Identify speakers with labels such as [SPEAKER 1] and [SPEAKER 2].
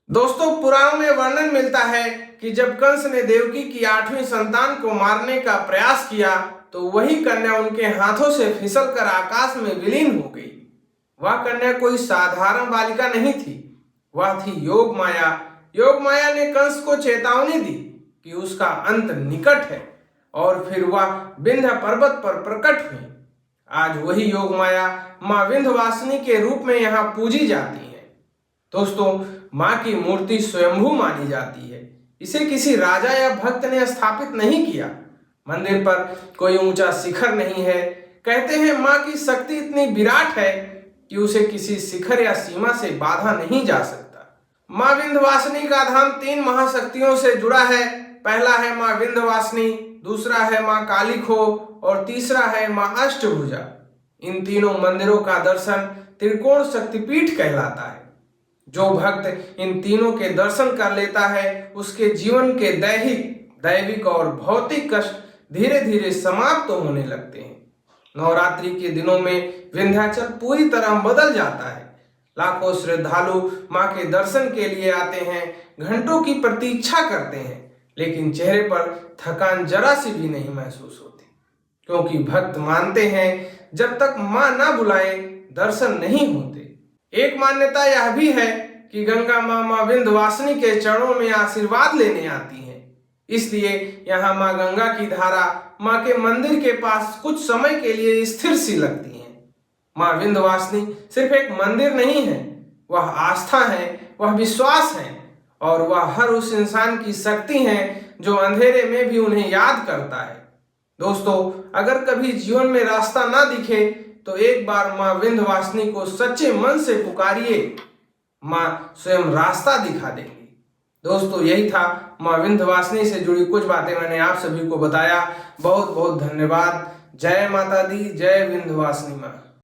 [SPEAKER 1] दोस्तों, पुराणों में वर्णन मिलता है कि जब कंस ने देवकी की 8वीं संतान को मारने का प्रयास किया तो वही कन्या उनके हाथों से फिसलकर आकाश में विलीन हो गई। वह कन्या कोई साधारण बालिका नहीं थी, वह थी योग माया। योग माया ने कंस को चेतावनी दी कि उसका अंत निकट है और फिर वह विंध्य पर्वत पर प्रकट हुई। आज वही योग माया मां विंध्यवासिनी के रूप में यहाँ पूजी जाती है। दोस्तों, मां की मूर्ति स्वयंभू मानी जाती है। इसे किसी राजा या भक्त ने स्थापित नहीं किया। मंदिर पर कोई ऊंचा शिखर नहीं है। कहते हैं मां की शक्ति इतनी विराट है कि उसे किसी शिखर या सीमा से बाधा नहीं जा सकता। मां विंध्यवासिनी का धाम 3 महाशक्तियों से जुड़ा है। पहला है मां विंध्यवासिनी, दूसरा है मां काली खो और तीसरा है मां अष्टभुजा। इन तीनों मंदिरों का दर्शन त्रिकोण शक्तिपीठ कहलाता है। जो भक्त इन तीनों के दर्शन कर लेता है उसके जीवन के दैविक और भौतिक कष्ट धीरे धीरे समाप्त होने लगते हैं। नवरात्रि के दिनों में विंध्याचल पूरी तरह बदल जाता है। लाखों श्रद्धालु मां के दर्शन के लिए आते हैं, घंटों की प्रतीक्षा करते हैं, लेकिन चेहरे पर थकान जरा सी भी नहीं महसूस होती, क्योंकि भक्त मानते हैं जब तक मां ना बुलाए दर्शन नहीं होते। एक मान्यता यह भी है कि गंगा मां विंध्यवासिनी के चरणों में आशीर्वाद लेने आती हैं। इसलिए यहाँ मां गंगा की धारा मां के मंदिर के पास कुछ समय के लिए स्थिर सी लगती है। मां विंध्यवासिनी सिर्फ एक मंदिर नहीं है, वह आस्था है, वह विश्वास है और वह हर उस इंसान की शक्ति है जो अंधेरे में भी उन्हें याद करता है। दोस्तों, अगर कभी जीवन में रास्ता ना दिखे तो एक बार मां विंध्यवासिनी को सच्चे मन से पुकारिए, मां स्वयं रास्ता दिखा देंगी। दोस्तों, यही था मां विंध्यवासिनी से जुड़ी कुछ बातें मैंने आप सभी को बताया। बहुत बहुत धन्यवाद। जय माता दी, जय विंध्यवासिनी मां।